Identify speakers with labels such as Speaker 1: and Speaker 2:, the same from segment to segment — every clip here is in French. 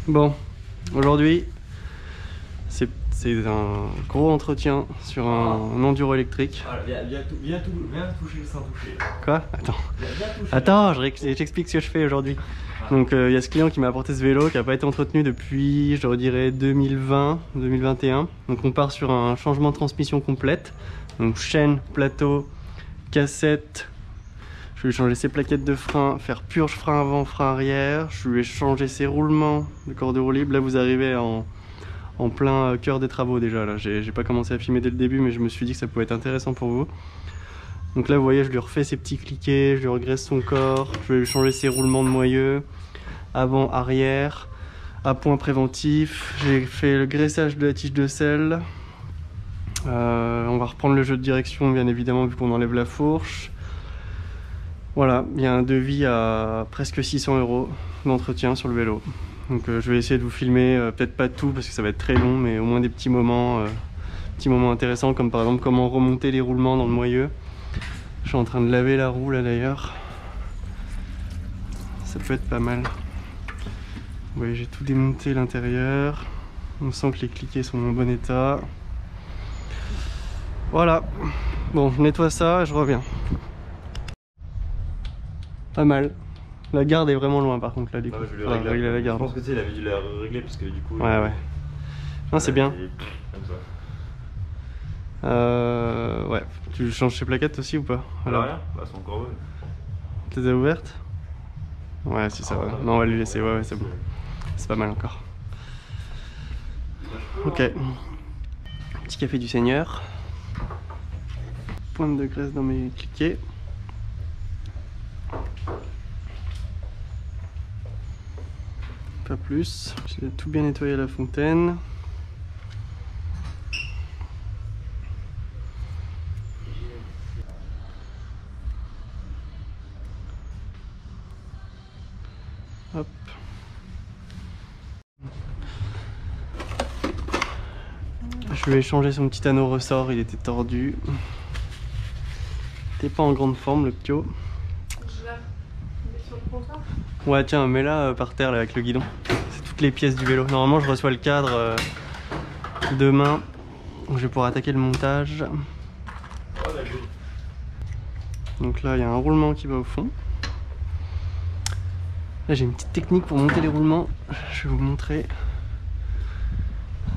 Speaker 1: Bon, aujourd'hui, c'est un gros entretien sur un enduro électrique.
Speaker 2: Ah, viens toucher sans toucher.
Speaker 1: Quoi? Attends.
Speaker 2: Viens toucher.
Speaker 1: Attends, j'explique ce que je fais aujourd'hui. Donc il y a ce client qui m'a apporté ce vélo qui n'a pas été entretenu depuis, je dirais, 2020-2021. Donc on part sur un changement de transmission complète. Donc chaîne, plateau, cassette. Je vais changer ses plaquettes de frein, faire purge frein avant, frein arrière. Je vais changer ses roulements de corde roue libre. Là vous arrivez en plein cœur des travaux déjà. Là j'ai pas commencé à filmer dès le début, mais je me suis dit que ça pouvait être intéressant pour vous. Donc là vous voyez, je lui refais ses petits cliquets, je lui regraisse son corps, je vais lui changer ses roulements de moyeu, avant, arrière, à point préventif. J'ai fait le graissage de la tige de selle. On va reprendre le jeu de direction bien évidemment vu qu'on enlève la fourche. Voilà, il y a un devis à presque 600 € d'entretien sur le vélo. Donc je vais essayer de vous filmer, peut-être pas tout parce que ça va être très long, mais au moins des petits moments intéressants, comme par exemple comment remonter les roulements dans le moyeu. Je suis en train de laver la roue là d'ailleurs. Ça peut être pas mal. Vous voyez, j'ai tout démonté l'intérieur. On sent que les cliquets sont en bon état. Voilà. Bon, je nettoie ça et je reviens. Pas mal. La garde est vraiment loin par contre là du coup.
Speaker 2: Je vais régler
Speaker 1: la garde.
Speaker 2: Je pense que tu sais, il avait dû la régler parce que du coup.
Speaker 1: Ouais. Non, c'est bien.
Speaker 2: Comme ça.
Speaker 1: Ouais. Tu changes ses plaquettes aussi ou pas?
Speaker 2: Alors rien, bah, elles sont encore bonnes.
Speaker 1: Tu les as ouvertes? Ouais, si ça va. Non, on va lui laisser. Ouais, c'est bon. C'est pas mal encore. Ok. Petit café du Seigneur. Pointe de graisse dans mes cliquets. Pas plus. J'ai tout bien nettoyé à la fontaine. Hop. Je lui ai changé son petit anneau ressort, il était tordu. Il était pas en grande forme le pio.
Speaker 3: Je la mets sur le comptoir.
Speaker 1: Ouais, tiens, mets-la par terre là, avec le guidon. C'est toutes les pièces du vélo. Normalement, je reçois le cadre demain. Je vais pouvoir attaquer le montage. Donc là, il y a un roulement qui va au fond. Là, j'ai une petite technique pour monter les roulements. Je vais vous montrer.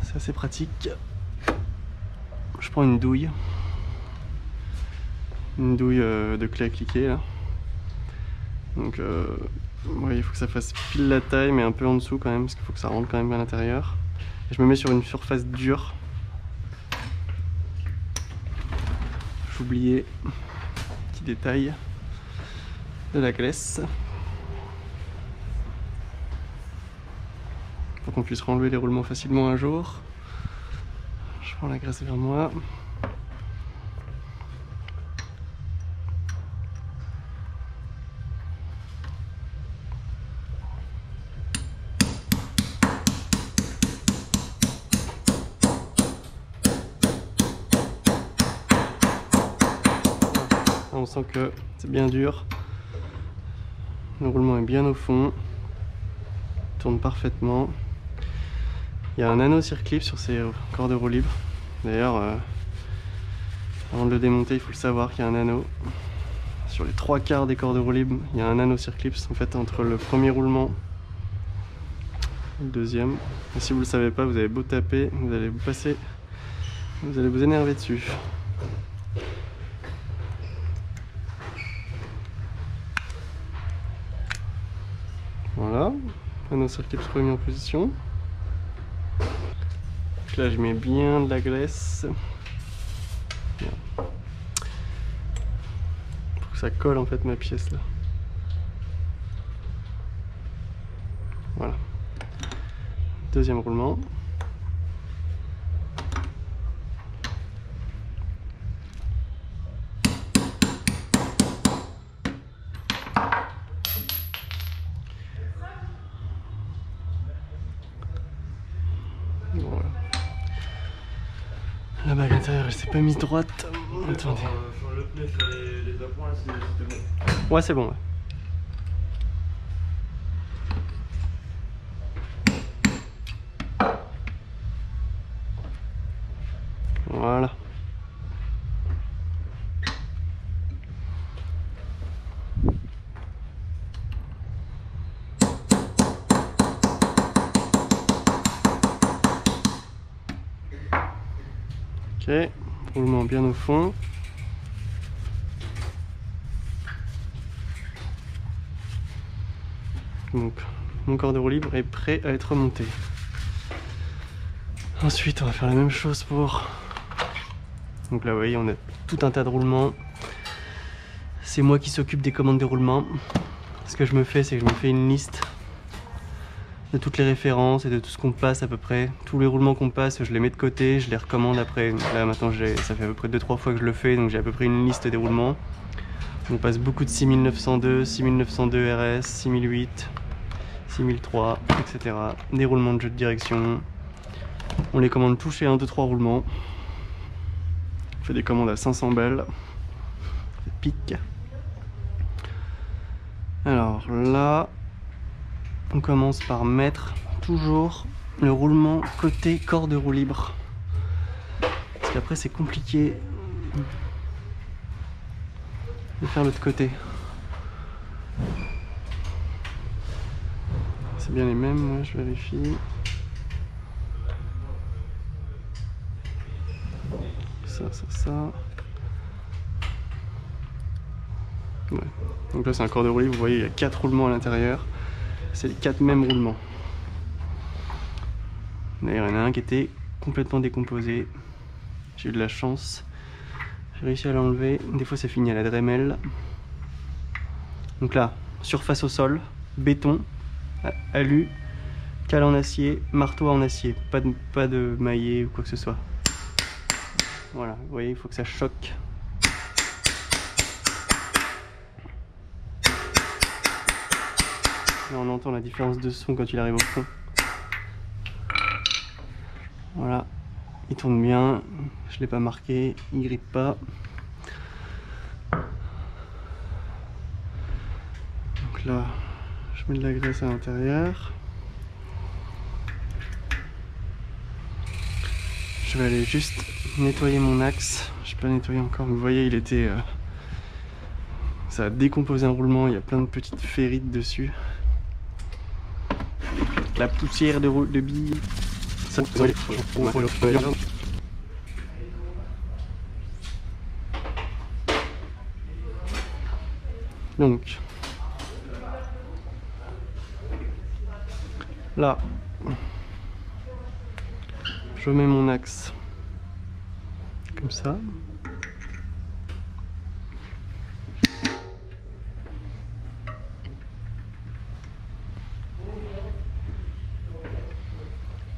Speaker 1: C'est assez pratique. Je prends une douille. Une douille de clé à cliquer là. Donc ouais, il faut que ça fasse pile la taille mais un peu en dessous quand même parce qu'il faut que ça rentre quand même à l'intérieur. Et je me mets sur une surface dure. J'oubliais petit détail de la glace pour qu'on puisse renlever les roulements facilement un jour. Je prends la graisse vers moi. On sent que c'est bien dur. Le roulement est bien au fond. Il tourne parfaitement. Il y a un anneau circlip sur ces cordes de roue libre. D'ailleurs, avant de le démonter, il faut le savoir qu'il y a un anneau. Sur les 3/4 des cordes de roue libre, il y a un anneau circlip en fait entre le premier roulement et le deuxième. Et si vous ne le savez pas, vous avez beau taper, vous allez vous énerver dessus. Voilà, anneau circlip remis en position. Donc là, je mets bien de la graisse. Bien. Faut que ça colle en fait ma pièce là. Voilà. Deuxième roulement. Voilà. La bague intérieure elle s'est pas mise droite. Attendez.
Speaker 2: Sur le pneu, sur les deux points, c'est bon.
Speaker 1: Ouais, c'est bon. Ouais. Ok, roulement bien au fond. Donc mon corps de roue libre est prêt à être monté. Ensuite on va faire la même chose pour... Donc là vous voyez on a tout un tas de roulements. C'est moi qui s'occupe des commandes de roulement. Ce que je me fais, c'est que je me fais une liste de toutes les références et de tout ce qu'on passe à peu près. Tous les roulements qu'on passe, je les mets de côté, je les recommande après. Là maintenant ça fait à peu près 2-3 fois que je le fais, donc j'ai à peu près une liste des roulements. On passe beaucoup de 6902, 6902 RS, 6008, 6003, etc. Des roulements de jeu de direction. On les commande tous chez 1, 2, 3 roulements. On fait des commandes à 500 balles. Ça pique. Alors là, on commence par mettre toujours le roulement côté corps de roue libre. Parce qu'après c'est compliqué de faire l'autre côté. C'est bien les mêmes, moi je vérifie. Ça. Ouais. Donc là c'est un corps de roue libre, vous voyez il y a 4 roulements à l'intérieur. C'est les 4 mêmes roulements. D'ailleurs il y en a un qui était complètement décomposé. J'ai eu de la chance. J'ai réussi à l'enlever. Des fois ça finit à la Dremel. Donc là, surface au sol, béton, alu, cale en acier, marteau en acier. Pas de maillet ou quoi que ce soit. Voilà, vous voyez, il faut que ça choque. Là on entend la différence de son quand il arrive au fond. Voilà, il tourne bien, je ne l'ai pas marqué, il grippe pas. Donc là, je mets de la graisse à l'intérieur. Je vais aller juste nettoyer mon axe. Je n'ai pas nettoyé encore, mais vous voyez, il était... ça a décomposé un roulement, il y a plein de petites ferrites dessus. La poussière de billes. Ça, donc là, je mets mon axe comme ça.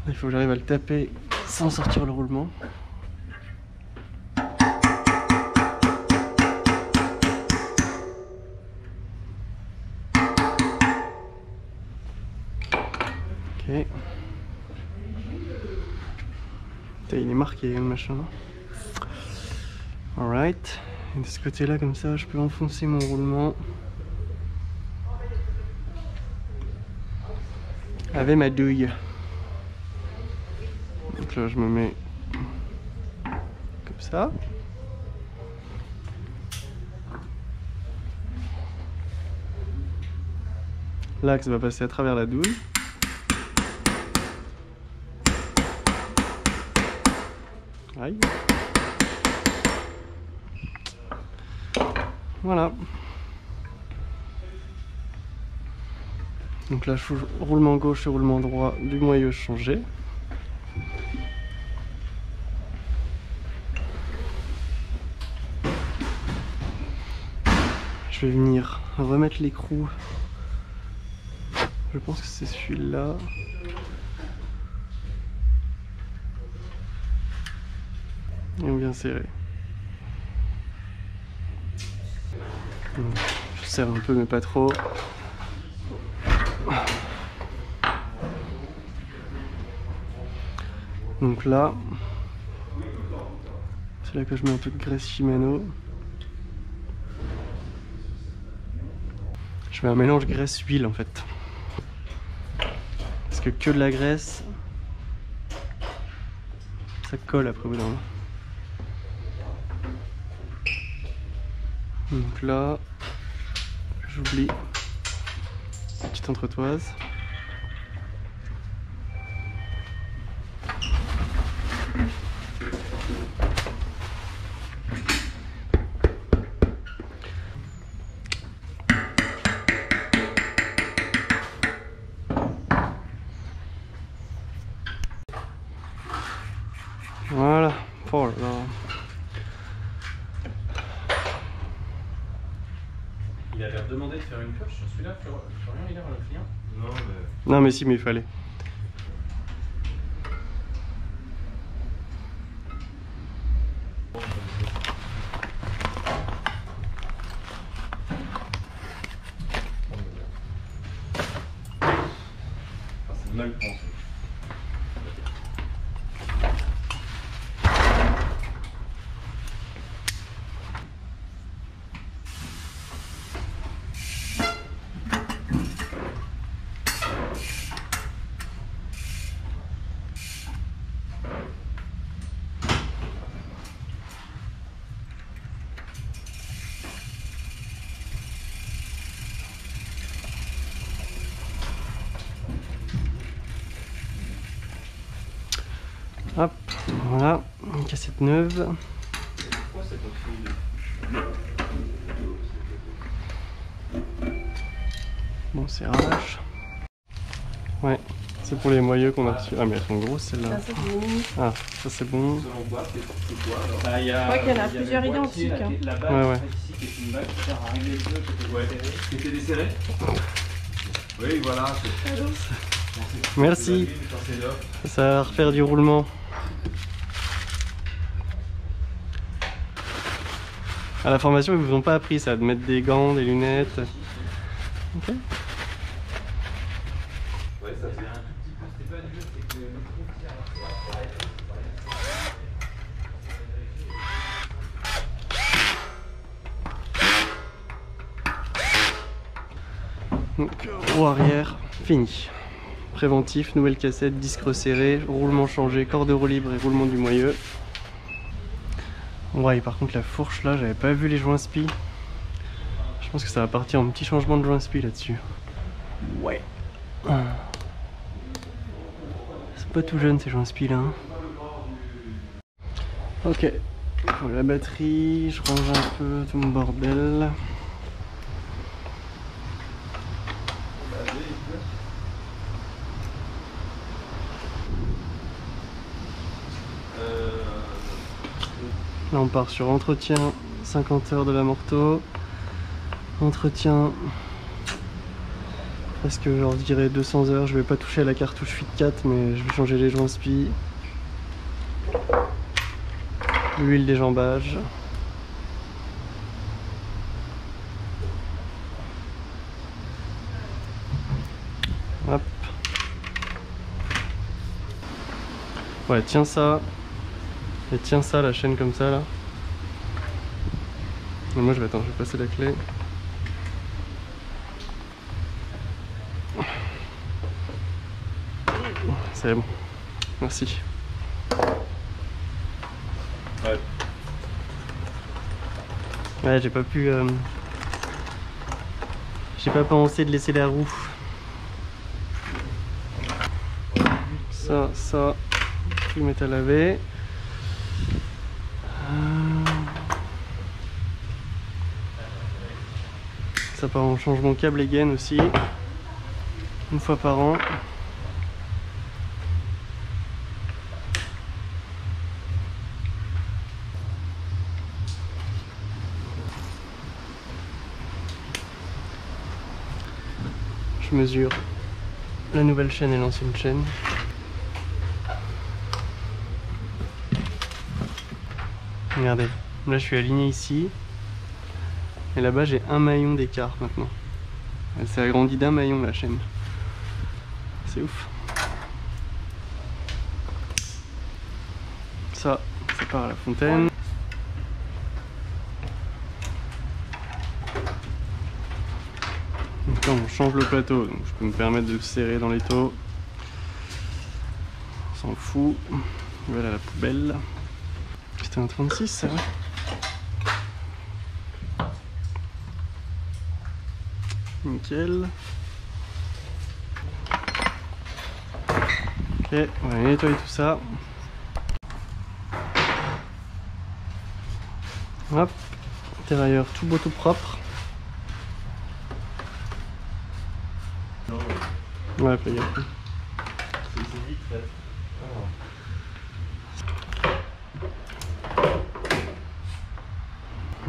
Speaker 1: Il faut que j'arrive à le taper sans sortir le roulement. Ok. Il est marqué le machin. Alright. Et de ce côté-là, comme ça, je peux enfoncer mon roulement avec ma douille. Donc là je me mets comme ça. L'axe va passer à travers la douille. Aïe. Voilà. Donc là roulement gauche et roulement droit du moyeu changé. Je vais venir remettre l'écrou. Je pense que c'est celui-là. Et bien serré. Je serre un peu mais pas trop. Donc là, c'est là que je mets un peu de graisse Shimano. Je fais un mélange graisse-huile en fait. Parce que de la graisse, ça colle après au bout d'un moment. Donc là, j'oublie la petite entretoise. Oh là là.
Speaker 2: Il avait demandé de faire une pioche sur celui-là, Florian, il est le client. Non, mais.
Speaker 1: Non mais si, mais il fallait.
Speaker 2: C'est mal pensé.
Speaker 1: Hop, voilà, une cassette neuve.
Speaker 2: Pourquoi c'est possible?
Speaker 1: Bon, c'est RH. Ouais, c'est pour les moyeux qu'on a reçus. Ah mais elles sont grosses celles-là.
Speaker 3: Ça, c'est des mini.
Speaker 1: Ah, ça c'est bon.
Speaker 2: Selon quoi, c'est quoi alors? Bah,
Speaker 3: Je crois qu'il y en a plusieurs identiques. Hein.
Speaker 2: La bague
Speaker 1: Ouais, ouais.
Speaker 2: ici qui est une bague qui sert à régler le feu, qui était desserré. Oui, voilà.
Speaker 1: Merci. Ça va refaire du roulement. À la formation, ils vous ont pas appris ça, de mettre des gants, des lunettes. Ok.
Speaker 2: Ouais, ça faisait un tout petit peu, c'était pas dur, c'est que le micro
Speaker 1: Donc, roue arrière, fini. Préventif, nouvelle cassette, disque resserré, roulement changé, corps de roue libre et roulement du moyeu. Ouais, par contre la fourche là, j'avais pas vu les joints spi. Je pense que ça va partir en petit changement de joint spi là-dessus. Ouais. C'est pas tout jeune ces joints spi là. Hein. Ok. La batterie, je range un peu tout mon bordel. Là on part sur entretien 50 heures de la Morteau. Entretien presque genre je dirais 200 heures. Je vais pas toucher à la cartouche Fit 4 mais je vais changer les joints spi. L'huile d'éjambage. Hop. Ouais, tiens ça. Et tiens ça, la chaîne comme ça là. Et moi je vais passer la clé. C'est bon. Merci.
Speaker 2: Ouais.
Speaker 1: Ouais, j'ai pas pu. J'ai pas pensé de laisser la roue. Ça. Tout le mettre à laver. Ça part en changement câble et gaine aussi. Une fois par an. Je mesure la nouvelle chaîne et l'ancienne chaîne. Regardez, là je suis aligné ici. Et là-bas j'ai un maillon d'écart maintenant. Elle s'est agrandie d'un maillon la chaîne. C'est ouf. Ça part à la fontaine. Donc là on change le plateau, donc je peux me permettre de le serrer dans les taux. On s'en fout. On va aller à la poubelle. C'était un 36 ça, ouais. Nickel. Ok, on va nettoyer tout ça. Hop, intérieur tout beau tout propre. Ouais, fais gaffe.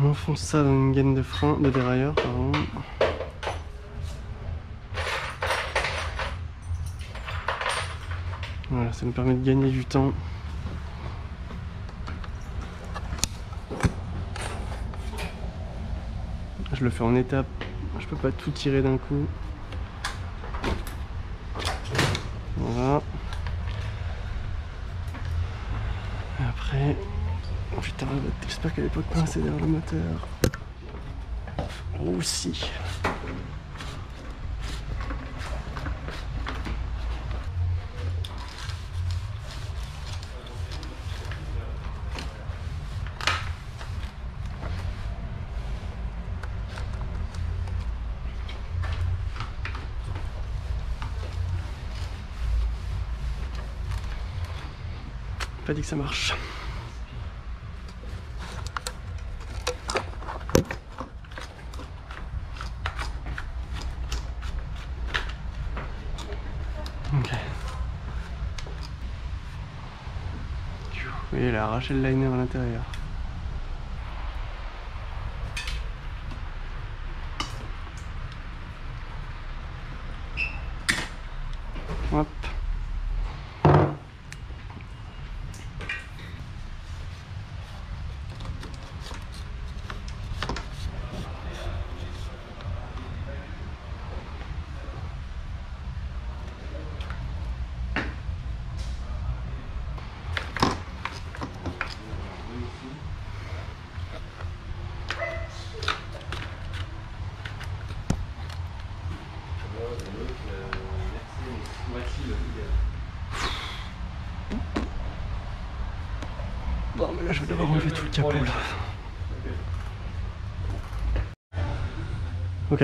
Speaker 1: On enfonce ça dans une gaine de frein, de dérailleur, pardon. Voilà, ça nous permet de gagner du temps. Je le fais en étapes, je peux pas tout tirer d'un coup. Voilà. Et après, oh putain, j'espère qu'elle est pas coincée derrière le moteur. Oh si. Pas dit que ça marche. Ok. Oui, elle a arraché le liner à l'intérieur. Hop. Bon, mais là je vais devoir enlever tout le capot là. Ok,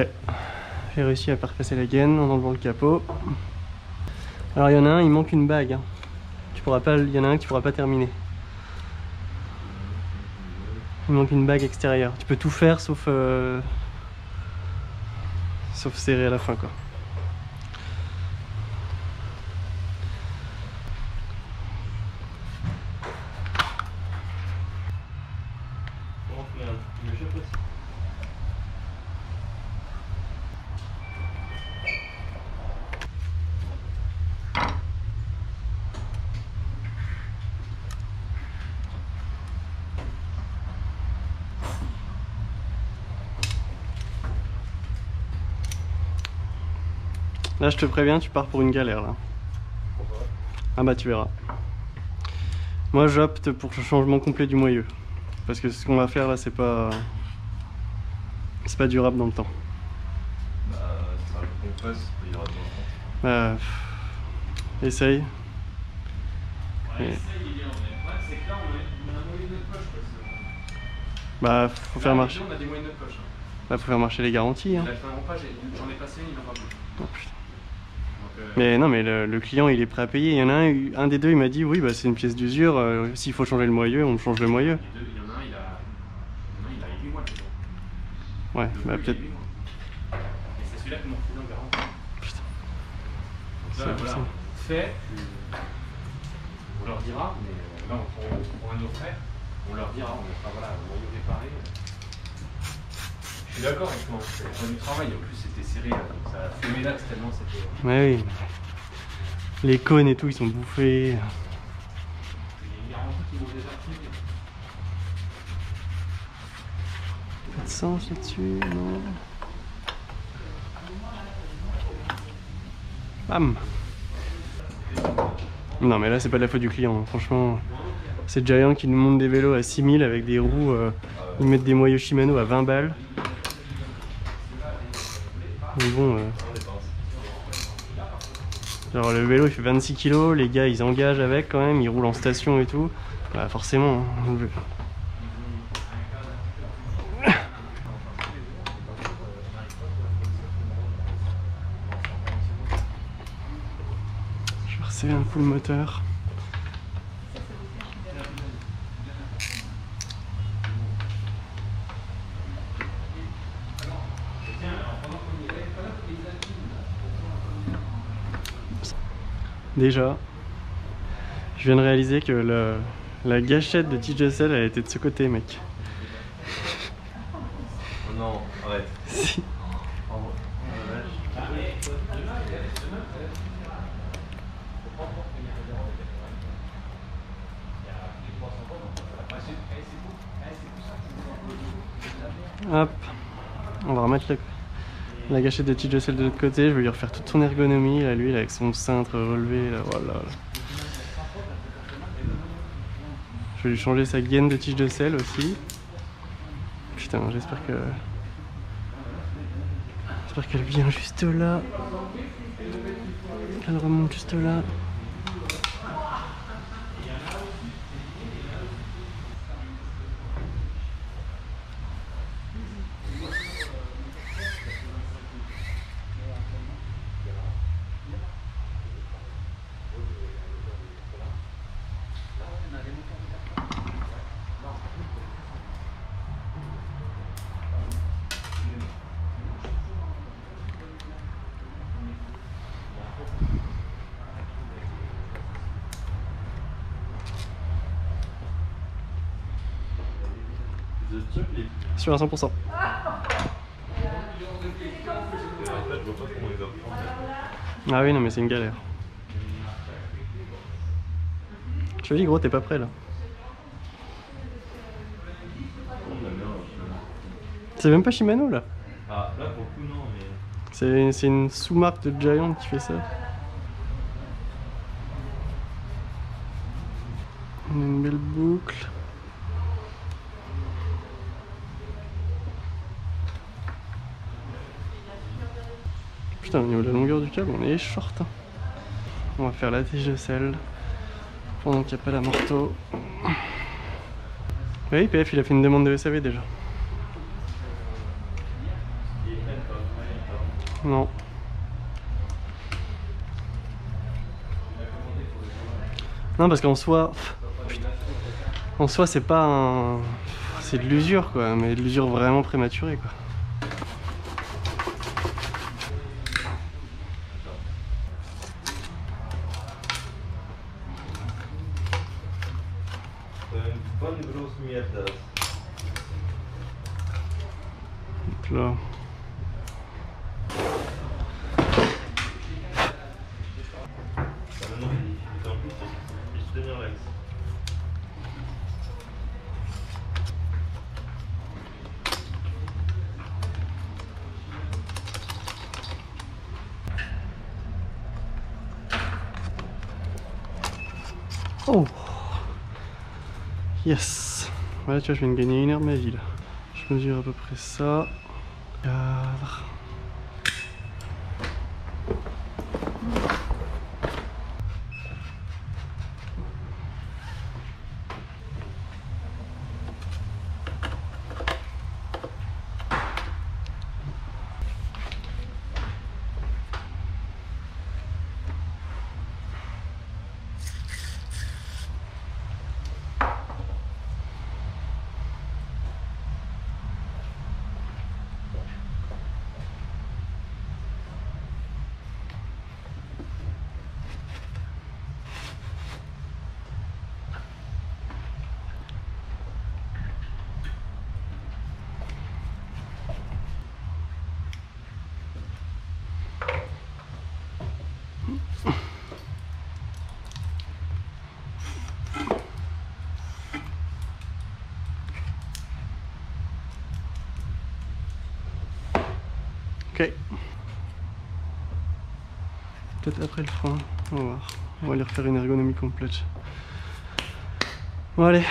Speaker 1: j'ai réussi à faire passer la gaine en enlevant le capot. Alors il y en a un, il manque une bague. Hein. Tu pourras pas, il y en a un que tu pourras pas terminer. Il manque une bague extérieure. Tu peux tout faire sauf serrer à la fin quoi. Là je te préviens, tu pars pour une galère là. Ah bah tu verras. Moi j'opte pour le changement complet du moyeu. Parce que ce qu'on va faire là c'est pas durable dans le temps.
Speaker 2: Bah ça sera le compresse, il y aura besoin de temps.
Speaker 1: Essaye.
Speaker 2: Ouais, essaye, il est en même. C'est que là on a un moyen de notre poche parce que...
Speaker 1: Bah faut faire marcher.
Speaker 2: On a des moyens de notre poche.
Speaker 1: Bah faut faire marcher les garanties. Hein.
Speaker 2: Il a fait un repas, j'en ai passé une, il en va plus.
Speaker 1: Oh, putain. Mais non, mais le client il est prêt à payer. Il y en a un des deux, il m'a dit oui, bah, c'est une pièce d'usure. S'il faut changer le moyeu, on change le moyeu.
Speaker 2: Il y en a un, il a 8 mois.
Speaker 1: Ouais, bah peut-être.
Speaker 2: Et c'est celui-là que mon client garantit.
Speaker 1: Putain.
Speaker 2: Donc là, voilà, fait, on leur dira, mais là pour un de nos frères, on leur dira, on mettra voilà, le moyeu réparé. Je suis d'accord avec toi, c'est du travail, en plus c'était serré, donc ça a fumé l'axe tellement c'était...
Speaker 1: Ouais, oui. Les cônes et tout, ils sont bouffés.
Speaker 2: Il y a une garantie qui vont déjà filer.
Speaker 1: Pas de sens là-dessus, non. Bam. Non mais là c'est pas de la faute du client, hein. Franchement. C'est Giant qui nous monte des vélos à 6000 avec des roues, ils mettent des moyeux Shimano à 20 balles. Mais bon, genre le vélo il fait 26 kg, les gars ils engagent avec quand même, ils roulent en station et tout. Bah forcément. Hein. Je vais resserrer un coup le moteur. Déjà, je viens de réaliser que la gâchette de TJSL elle était de ce côté, mec.
Speaker 4: Non, arrête.
Speaker 1: Si. Hop, on va remettre la gâchette de tige de sel de l'autre côté. Je vais lui refaire toute son ergonomie, là, lui, là, avec son cintre relevé, là, voilà. Là. Je vais lui changer sa gaine de tige de sel aussi. Putain, j'espère qu'elle vient juste là. Elle remonte juste là. Sur à 100%. Ah oui, non, mais c'est une galère. Je te dis, gros, t'es pas prêt là. C'est même pas Shimano là.
Speaker 4: Ah, là pour le coup, non, mais.
Speaker 1: C'est une sous-marque de Giant qui fait ça. On a une belle boucle. Putain, au niveau de la longueur du câble, on est short. Hein. On va faire la tige de sel pendant qu'il n'y a pas l'amorto. Oui, PF il a fait une demande de SAV déjà. Non. Non, parce qu'en soi, en soi c'est pas un... C'est de l'usure quoi, mais de l'usure vraiment prématurée quoi.
Speaker 4: Bonne grosse mierda.
Speaker 1: Donc là. Oh yes. Voilà, tu vois, je viens de gagner 1 heure de ma vie là. Je mesure à peu près ça. Cadre. Ok. Peut-être après le frein, on va voir. On va aller refaire une ergonomie complète. Bon allez,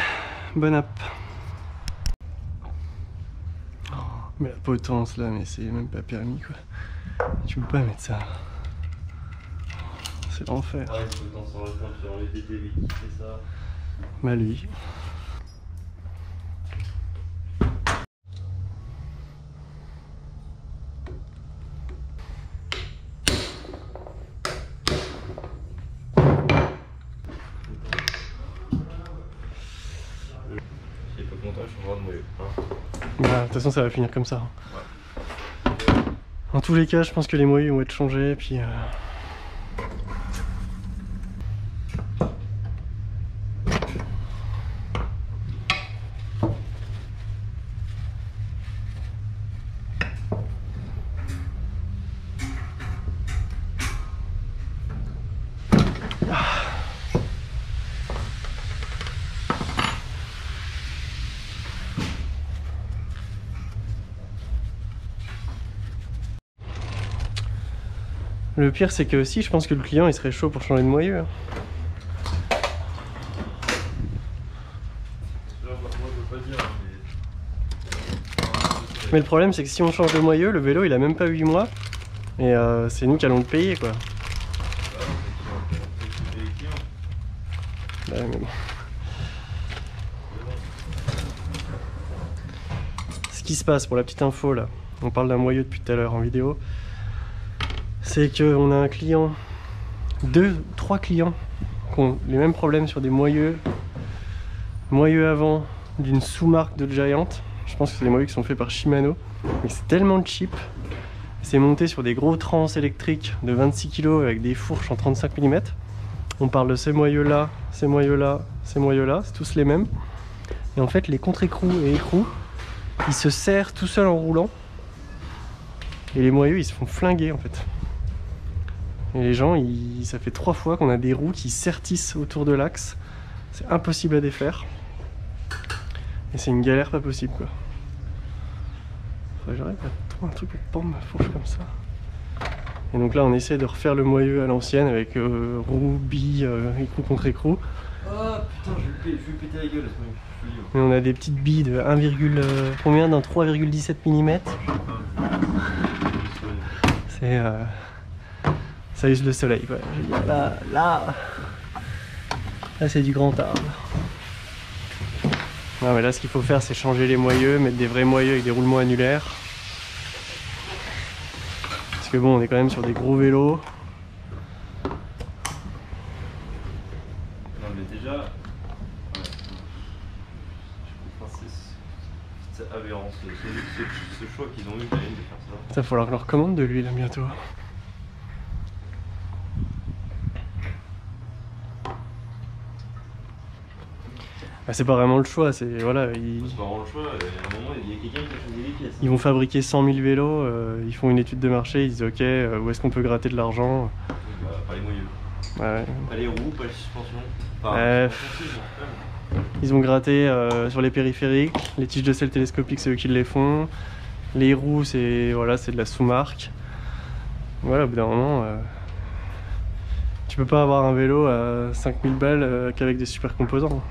Speaker 1: bonne app. Oh, mais la potence là, mais c'est même pas permis quoi. Tu peux pas mettre ça. C'est l'enfer.
Speaker 4: Ouais, il faut le temps sur le compte sur les DTV qui fait ça.
Speaker 1: Bah lui.
Speaker 4: S'il est pas content, je suis en train de mourir. Hein.
Speaker 1: Bah, de toute façon ça va finir comme ça.
Speaker 4: Ouais.
Speaker 1: En tous les cas, je pense que les moyens vont être changés, puis... Le pire, c'est que aussi, je pense que le client, il serait chaud pour changer de moyeu. Hein. Mais le problème, c'est que si on change de moyeu, le vélo, il a même pas 8 mois. Et c'est nous qui allons le payer, quoi. Ouais, mais bon. Ce qui se passe, pour la petite info, là, on parle d'un moyeu depuis tout à l'heure en vidéo, c'est qu'on a un client, 3 clients qui ont les mêmes problèmes sur des moyeux avant d'une sous-marque de Giant. Je pense que c'est des moyeux qui sont faits par Shimano, mais c'est tellement cheap. C'est monté sur des gros trans électriques de 26 kg avec des fourches en 35 mm. On parle de ces moyeux-là, ces moyeux-là, ces moyeux-là, c'est tous les mêmes. Et en fait, les contre-écrous et écrous, ils se serrent tout seuls en roulant. Et les moyeux, ils se font flinguer en fait. Et les gens, ça fait 3 fois qu'on a des roues qui sertissent autour de l'axe. C'est impossible à défaire. Et c'est une galère pas possible quoi. Faudrait que j'arrive à trouver un truc pour pendre ma fourche comme ça. Et donc là on essaie de refaire le moyeu à l'ancienne avec roue, billes, écrou contre écrou.
Speaker 4: Oh putain, je vais péter la gueule.
Speaker 1: Mais on a des petites billes de 1, combien dans 3,17 mm. C'est ça use le soleil quoi. Je veux dire, là c'est du grand art. Non mais là ce qu'il faut faire c'est changer les moyeux, mettre des vrais moyeux avec des roulements annulaires. Parce que bon on est quand même sur des gros vélos.
Speaker 4: Non mais déjà, c'est aberrant ce choix qu'ils ont eu de faire ça.
Speaker 1: Ça va falloir que je leur commande de l'huile bientôt. Bah, c'est pas vraiment le choix, c'est voilà.
Speaker 4: C'est pas vraiment le choix, à un moment il y a quelqu'un qui a choisi les pièces.
Speaker 1: Ils vont fabriquer 100 000 vélos, ils font une étude de marché, ils disent ok, où est-ce qu'on peut gratter de l'argent?
Speaker 4: Bah, pas les moyeux.
Speaker 1: Ouais.
Speaker 4: Pas les roues, pas les suspensions. Enfin,
Speaker 1: ils ont gratté sur les périphériques, les tiges de selle télescopiques c'est eux qui les font, les roues c'est voilà, c'est de la sous-marque. Voilà, au bout d'un moment, tu peux pas avoir un vélo à 5000 balles qu'avec des super composants.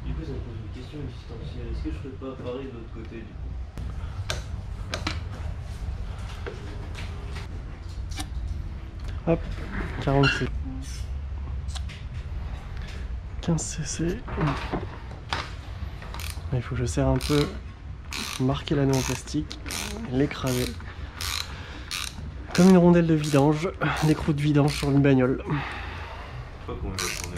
Speaker 4: Du coup ça me pose une question existentielle, est-ce que je ferais pas pareil de l'autre côté du coup?
Speaker 1: Hop, 40 cc. 15 cc. Il faut que je serre un peu, marquer l'anneau en plastique, l'écraser. Comme une rondelle de vidange, l'écrou de vidange sur une bagnole.
Speaker 4: Je sais pas comment il va tourner.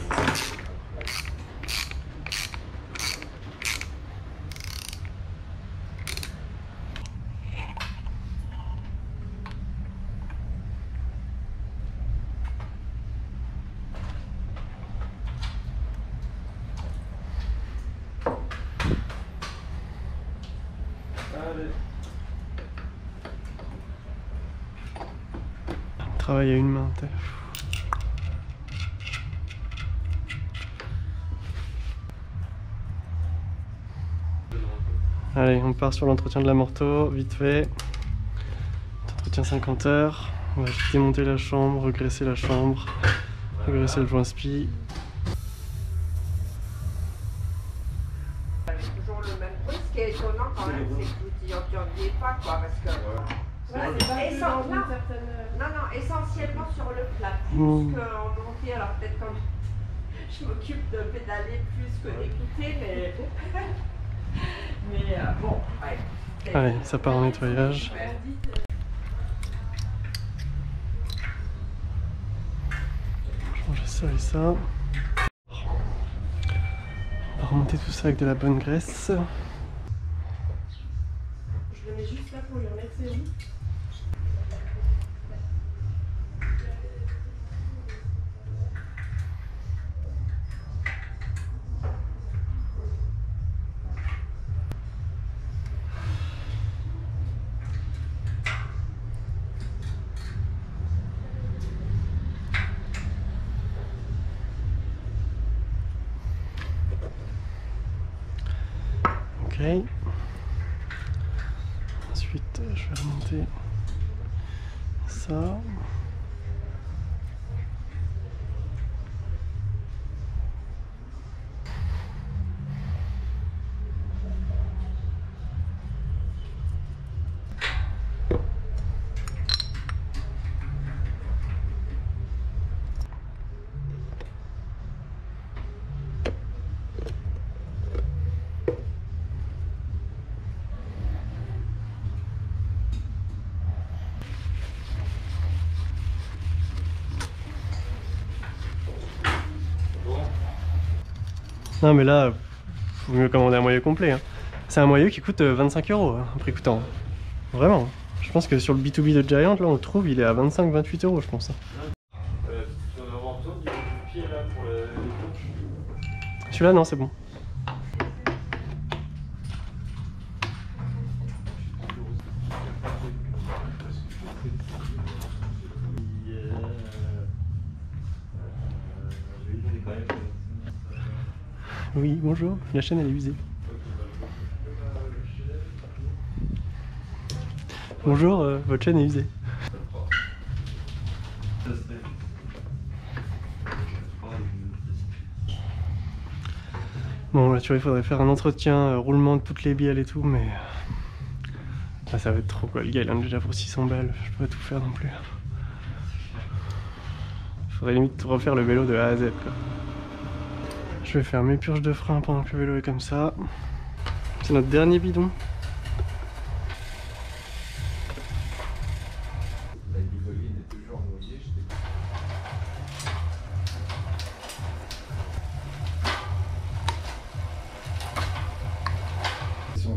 Speaker 1: Travail à une main, t'es. Allez, on part sur l'entretien de la morteau, vite fait. Entretien 50 heures. On va démonter la chambre, regresser la chambre, regresser le joint spi.
Speaker 5: Toujours le même truc, ce qui est étonnant quand même, c'est que vous n'y entendiez pas quoi, parce que... Non, essentiellement sur le plat, plus qu'en montée, alors peut-être quand je m'occupe de pédaler plus que d'écouter, mais... mais bon, ouais.
Speaker 1: Allez, ça part en nettoyage. Changer ça et ça. On va remonter tout ça avec de la bonne graisse.
Speaker 3: Je le mets juste là pour lui remettre ses roues.
Speaker 1: Ok. Ensuite, je vais remonter ça. Non mais là, faut mieux commander un maillot complet. Hein. C'est un maillot qui coûte 25 €, hein, un prix coûtant. Vraiment. Je pense que sur le B2B de Giant, là on le trouve, il est à 25-28 € je pense.
Speaker 4: Tu vas avoir besoin du pied là pour les planches.
Speaker 1: Celui-là non, c'est bon. Oui, bonjour, la chaîne elle est usée. Bonjour, votre chaîne est usée. Bon là tu vois, il faudrait faire un entretien, roulement de toutes les bielles et tout, mais... Ah, ça va être trop quoi, le gars il en a déjà pour 600 balles, je peux pas tout faire non plus. Faudrait limite refaire le vélo de A à Z quoi. Je vais faire mes purges de frein pendant que le vélo est comme ça. C'est notre dernier bidon.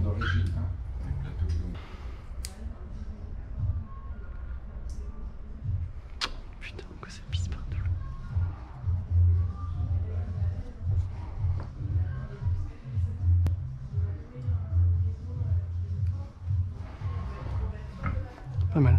Speaker 6: D'origine, hein, les plateaux d'eau.
Speaker 1: Putain, quoi ça pisse partout. Pas mal.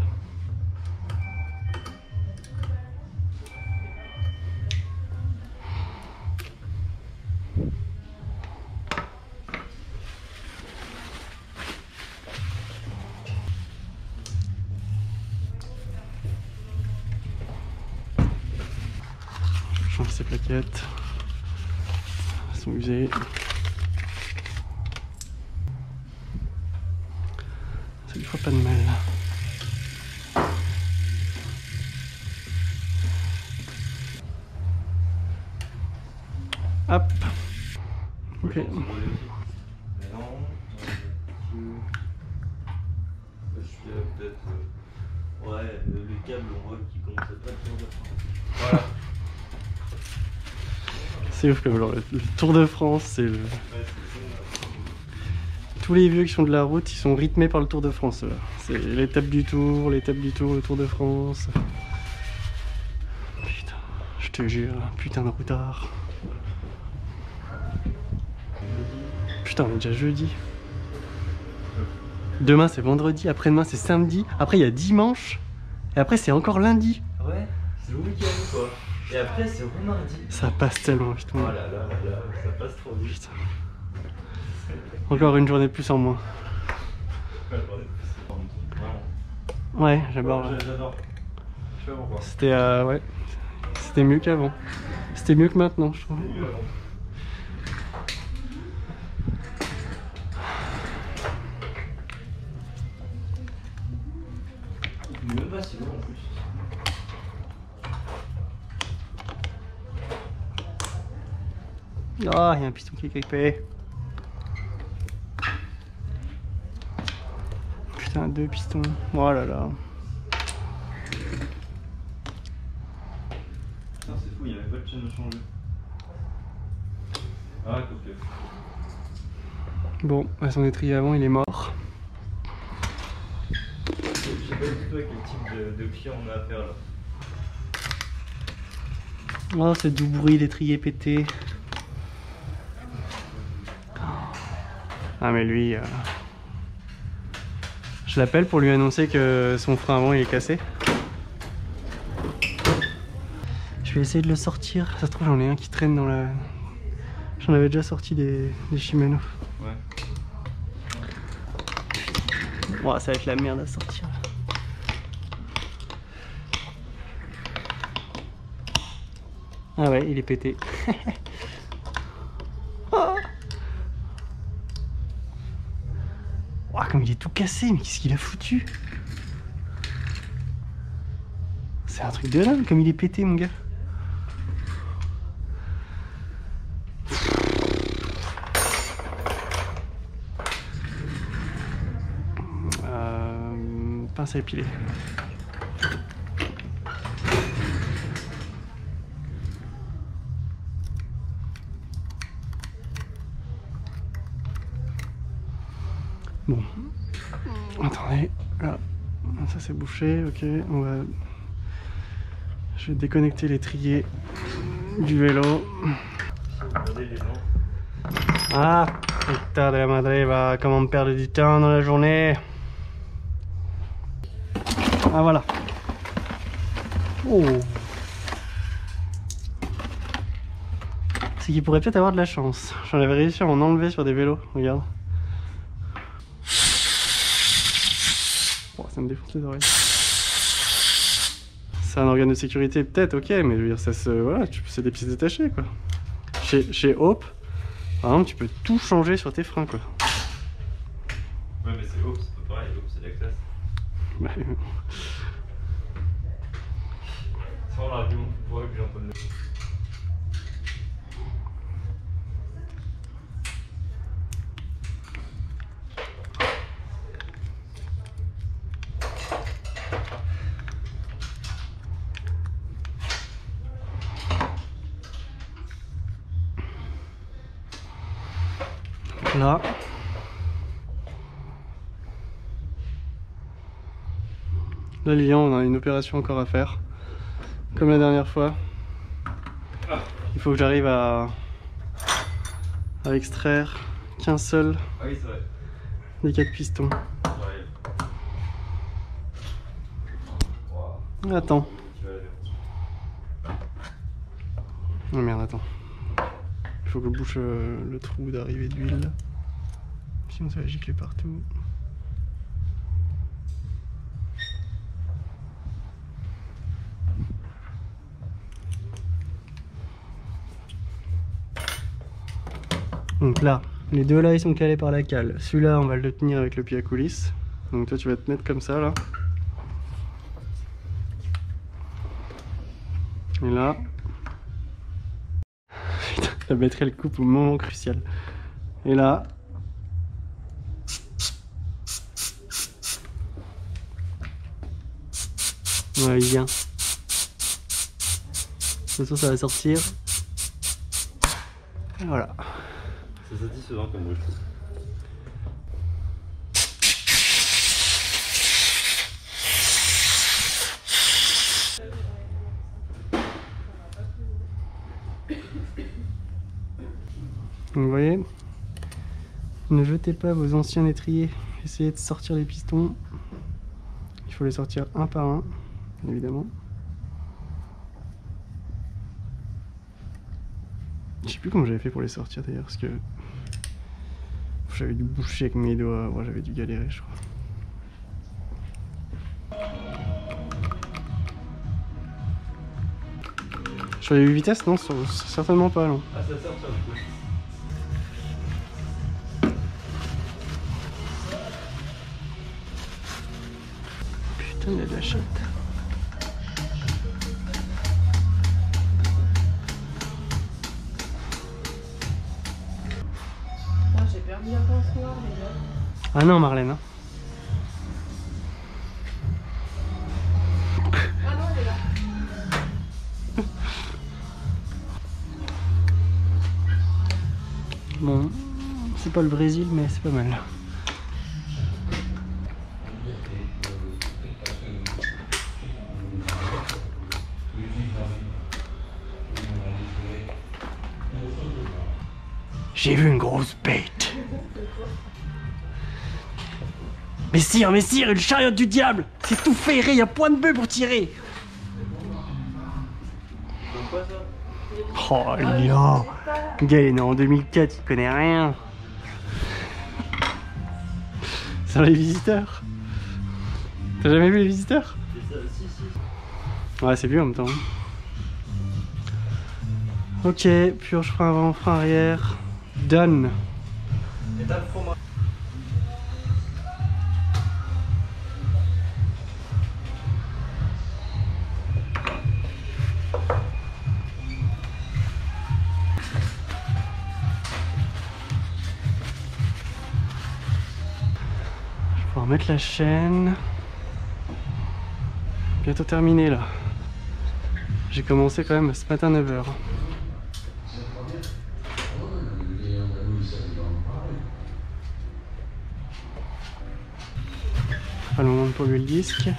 Speaker 1: Change ces plaquettes. Elles sont usées. Ça lui fera pas de mal. Hop. Ok.
Speaker 4: Mais non, je suis peut-être. Ouais, le câble, on voit qu'il commence à pas tour de France. Voilà.
Speaker 1: C'est ouf comme genre le Tour de France, c'est le... Tous les vieux qui font de la route, ils sont rythmés par le Tour de France. C'est l'étape du Tour, le Tour de France. Putain, je te jure, putain de routard. Putain, on est déjà jeudi. Demain c'est vendredi, après-demain c'est samedi, après il y a dimanche, et après c'est encore lundi.
Speaker 4: Ouais, c'est le week-end quoi. Et après c'est mardi.
Speaker 1: Ça passe tellement vite.
Speaker 4: Oh là là là, ça passe trop vite.
Speaker 1: Putain. Encore une journée de plus en moins. Ouais, j'adore.
Speaker 4: J'adore. Je sais pas pourquoi.
Speaker 1: C'était ouais, c'était mieux qu'avant. C'était mieux que maintenant, je trouve.
Speaker 4: Même pas si long en plus.
Speaker 1: Ah, il y a un piston qui est grippé. Putain, 2 pistons. Oh là là.
Speaker 4: Putain, c'est fou, il n'y avait pas de chaîne à changer. Ah, ok.
Speaker 1: Bon, son étrier avant, il est mort.
Speaker 4: Je sais pas du tout à quel type de client on a affaire là.
Speaker 1: Oh, ce doux bruit d'étrier pété. Ah mais lui, je l'appelle pour lui annoncer que son frein avant il est cassé. Je vais essayer de le sortir. Ça se trouve j'en ai un qui traîne dans la... J'en avais déjà sorti des Shimano.
Speaker 4: Ouais.
Speaker 1: Oh, ça va être la merde à sortir. Ah ouais, il est pété. Oh, comme il est tout cassé, mais qu'est-ce qu'il a foutu? C'est un truc de dingue, comme il est pété, mon gars. Pince à épiler. Bon, attendez, là, ça c'est bouché, ok, on va... Je vais déconnecter l'étrier du vélo. Ah, putain de la madre, va comment perdre du temps dans la journée. Ah voilà. Oh. C'est qu'il pourrait peut-être avoir de la chance. J'en avais réussi à en enlever sur des vélos, regarde. Oh, ça me défonce les oreilles. C'est un organe de sécurité peut-être, ok, mais je veux dire, ça se... Voilà, c'est des pièces détachées, quoi. Chez Hope, par exemple, tu peux tout changer sur tes freins, quoi.
Speaker 4: Ouais, mais c'est Hope, c'est pas pareil, Hope c'est la classe.
Speaker 1: Bah,
Speaker 4: C'est vraiment l'argument pour que j'ai entendu.
Speaker 1: là. Là, Lilian, on a une opération encore à faire. Comme la dernière fois. Il faut que j'arrive à extraire qu'un seul des 4 pistons. Attends. Oh merde, attends. Il faut que je bouche le trou d'arrivée d'huile. Sinon ça va gicler partout. Donc là, les deux là ils sont calés par la cale. Celui-là on va le tenir avec le pied à coulisse. Donc toi tu vas te mettre comme ça là. Et là, putain, la batterie elle coupe au moment crucial. Et là, ouais, il vient. De toute façon ça va sortir. Et voilà.
Speaker 4: C'est satisfaisant comme bruit, je trouve.
Speaker 1: Donc vous voyez, ne jetez pas vos anciens étriers, essayez de sortir les pistons. Il faut les sortir un par un, évidemment. Je sais plus comment j'avais fait pour les sortir d'ailleurs, parce que j'avais dû boucher avec mes doigts, ouais, j'avais dû galérer je crois. Sur les 8 vitesses, non, certainement pas, non.
Speaker 4: Ah, ça sort sur le coup.
Speaker 1: Putain, il y a de la chatte.
Speaker 3: J'ai perdu un pinceau, les gars.
Speaker 1: Ah non, Marlène. Hein.
Speaker 3: Ah non, elle est là.
Speaker 1: Bon, c'est pas le Brésil, mais c'est pas mal. J'ai vu une grosse bête. Mais sire, une chariote du diable. C'est tout ferré, il y a point de bœuf pour tirer. Oh, Lilian. Le gars, il est né en 2004, il connaît rien. C'est dans les visiteurs. T'as jamais vu les visiteurs?
Speaker 4: C'est ça, si.
Speaker 1: Ouais, c'est lui en même temps. Ok, purge frein avant, frein arrière. Done.
Speaker 4: Et t'as le fromage.
Speaker 1: On va remettre la chaîne. Bientôt terminé là. J'ai commencé quand même ce matin 9h. Pas le moment de polluer le disque.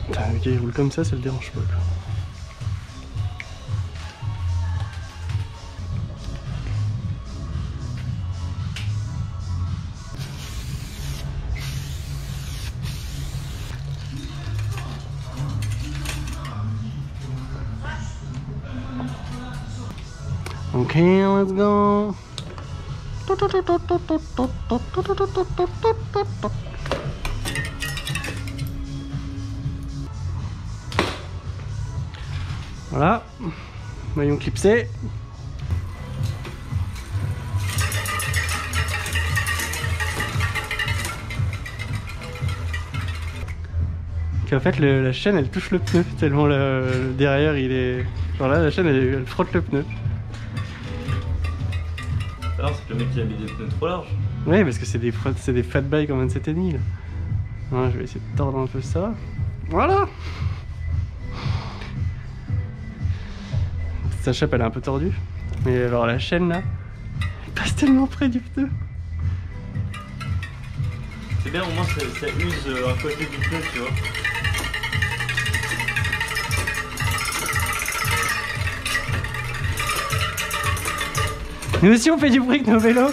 Speaker 1: Le gars il roule comme ça le dérange pas quoi. Ok, let's go. Voilà, maillon clipsé. En fait la chaîne elle touche le pneu tellement le derrière il est... Genre là la chaîne elle frotte le pneu.
Speaker 4: Alors c'est que le mec il a mis des pneus trop larges.
Speaker 1: Oui parce que c'est des fat bikes en 27,5 là. Ouais, je vais essayer de tordre un peu ça. Voilà. Sa chape elle est un peu tordue. Mais alors la chaîne là, elle passe tellement près du pneu.
Speaker 4: C'est bien au moins ça use un côté du pneu tu vois.
Speaker 1: Nous aussi on fait du bruit avec nos vélos.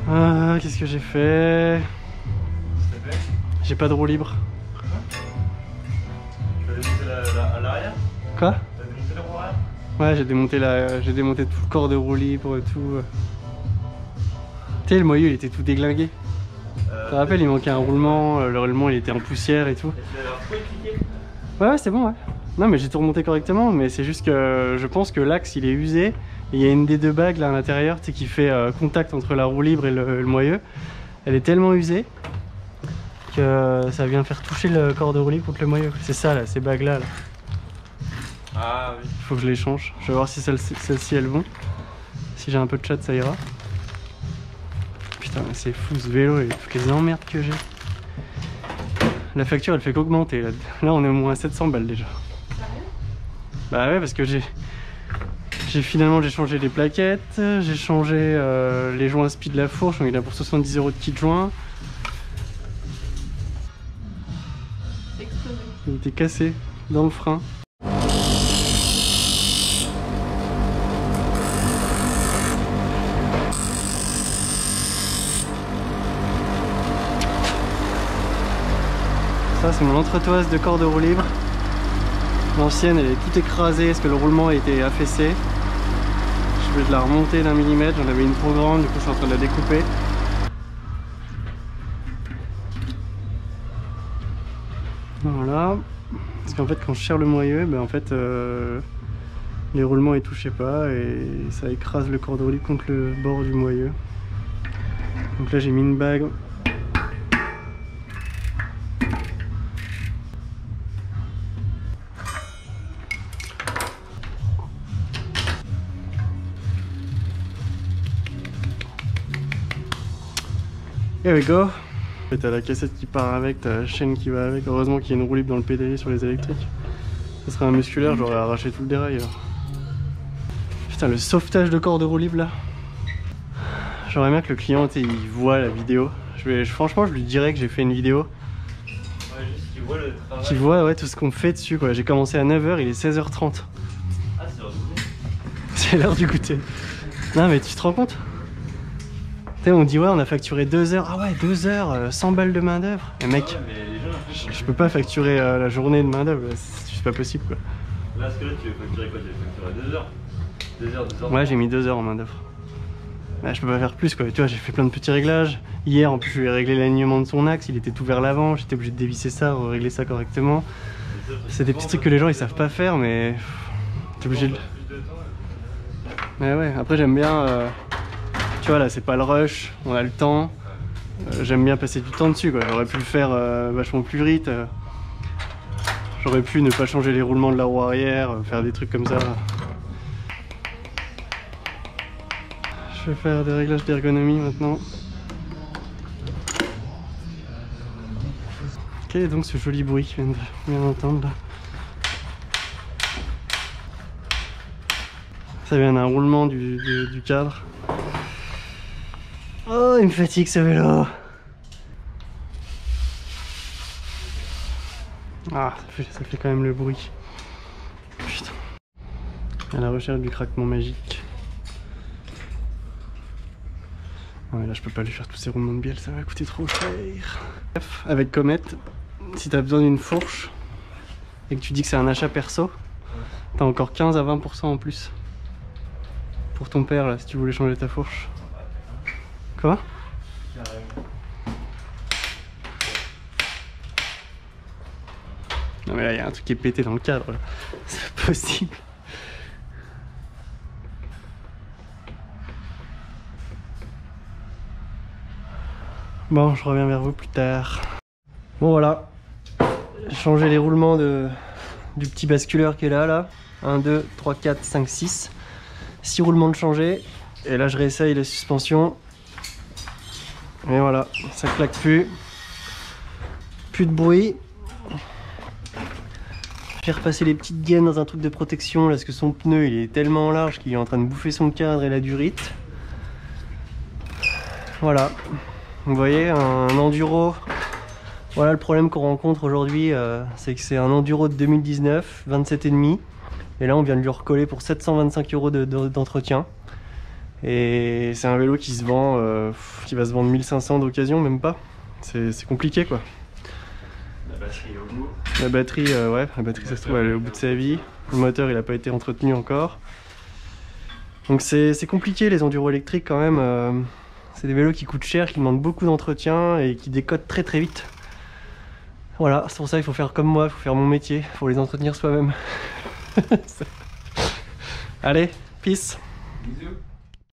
Speaker 1: Ah, qu'est-ce que j'ai fait? J'ai pas de roue libre.
Speaker 4: Tu vas démonter à l'arrière?
Speaker 1: Quoi?
Speaker 4: Tu vas démonter la roue arrière?
Speaker 1: Ouais, j'ai démonté tout le corps de roue libre et tout. Tu sais, le moyeu il était tout déglingué. Tu te rappelles, il manquait un roulement, le roulement il était en poussière et tout.
Speaker 4: Et tu vas avoir trop cliqué?
Speaker 1: Ouais, c'est bon, ouais. Non, mais j'ai tout remonté correctement, mais c'est juste que je pense que l'axe il est usé. Et il y a une des deux bagues là à l'intérieur qui fait contact entre la roue libre et le moyeu. Elle est tellement usée que ça vient faire toucher le corps de roue libre contre le moyeu. C'est ça là, ces bagues là.
Speaker 4: Ah oui.
Speaker 1: Il faut que je les change. Je vais voir si celles-ci elles vont. Si j'ai un peu de chat, ça ira. Putain, c'est fou ce vélo et toutes les emmerdes que j'ai. La facture elle fait qu'augmenter. Là on est au moins à 700 balles déjà. Bah ouais, parce que j'ai changé les plaquettes, j'ai changé les joints speed de la fourche, donc il a pour 70 € de kit joint. Il était cassé dans le frein. Ça c'est mon entretoise de corps de roue libre. L'ancienne elle est toute écrasée parce que le roulement a été affaissé. Je vais la remonter d'1 millimètre, j'en avais une trop grande, du coup je suis en train de la découper. Voilà. Parce qu'en fait quand je serre le moyeu, ben en fait les roulements ils touchaient pas et ça écrase le corps de roue libre contre le bord du moyeu. Donc là j'ai mis une bague. Here we go. T'as la cassette qui part avec, t'as la chaîne qui va avec. Heureusement qu'il y a une roue libre dans le pédalier sur les électriques. Ça serait un musculaire, j'aurais arraché tout le dérail alors. Putain, le sauvetage de corps de roue libre là. J'aurais bien que le client il voit la vidéo. Franchement, je lui dirais que j'ai fait une vidéo.
Speaker 4: Ouais, juste qu'il vois le travail.
Speaker 1: qui voit ouais, tout ce qu'on fait dessus quoi. J'ai commencé à 9h, il est 16h30.
Speaker 4: Ah, c'est l'heure du goûter.
Speaker 1: C'est l'heure du goûter. Non mais tu te rends compte? On dit ouais on a facturé 2 heures. Ah ouais 2 heures, 100 balles de main d'œuvre. Et mec,
Speaker 4: Ah ouais, mais les gens, en fait,
Speaker 1: je peux pas facturer la journée de main d'œuvre, c'est pas possible quoi.
Speaker 4: là, ce que là, tu veux facturer quoi? Tu veux facturer 2 heures? 2 heures, 2 heures.
Speaker 1: Ouais j'ai mis 2 heures en main d'œuvre. Bah, je peux pas faire plus quoi, tu vois j'ai fait plein de petits réglages. Hier en plus je lui ai réglé l'alignement de son axe, il était tout vers l'avant, j'étais obligé de dévisser ça, régler ça correctement. C'est des petits trucs que les gens ils savent pas faire mais t'es obligé de... Mais ouais, après j'aime bien, tu vois là c'est pas le rush, on a le temps. J'aime bien passer du temps dessus quoi, j'aurais pu le faire vachement plus vite. J'aurais pu ne pas changer les roulements de la roue arrière, faire des trucs comme ça. Je vais faire des réglages d'ergonomie maintenant. Quel est donc ce joli bruit que je viens d'entendre là? Ça vient d'un roulement du cadre. Oh, il me fatigue ce vélo. Ah, ça fait quand même le bruit. Putain. À la recherche du craquement magique. Non mais là je peux pas lui faire tous ces roulements de bielle, ça va coûter trop cher. Avec Comet, si t'as besoin d'une fourche et que tu dis que c'est un achat perso, t'as encore 15 à 20% en plus. Pour ton père là, si tu voulais changer ta fourche. Quoi? Non mais là il y a un truc qui est pété dans le cadre là. C'est pas possible. Bon, je reviens vers vous plus tard. Bon voilà, j'ai changé les roulements du petit basculeur qui est là. 1, 2, 3, 4, 5, 6. 6 roulements de changer. Et là je réessaye la suspension. Et voilà, ça claque plus. Plus de bruit. J'ai repassé les petites gaines dans un truc de protection là, parce que son pneu il est tellement large qu'il est en train de bouffer son cadre et la durite. Voilà. Vous voyez, un enduro. Voilà le problème qu'on rencontre aujourd'hui, c'est que c'est un enduro de 2019, 27,5. Et là on vient de lui recoller pour 725 € d'entretien. Et c'est un vélo qui se vend, qui va se vendre 1500 d'occasion, même pas. C'est compliqué quoi.
Speaker 2: La batterie est au bout.
Speaker 1: La batterie, ouais, la batterie ça se trouve elle est au bout de sa vie. Le moteur il a pas été entretenu encore. Donc c'est compliqué les enduros électriques quand même. C'est des vélos qui coûtent cher, qui demandent beaucoup d'entretien et qui décodent très très vite. Voilà, c'est pour ça qu'il faut faire comme moi, il faut faire mon métier, il faut les entretenir soi-même. Allez, peace.
Speaker 6: Bisous.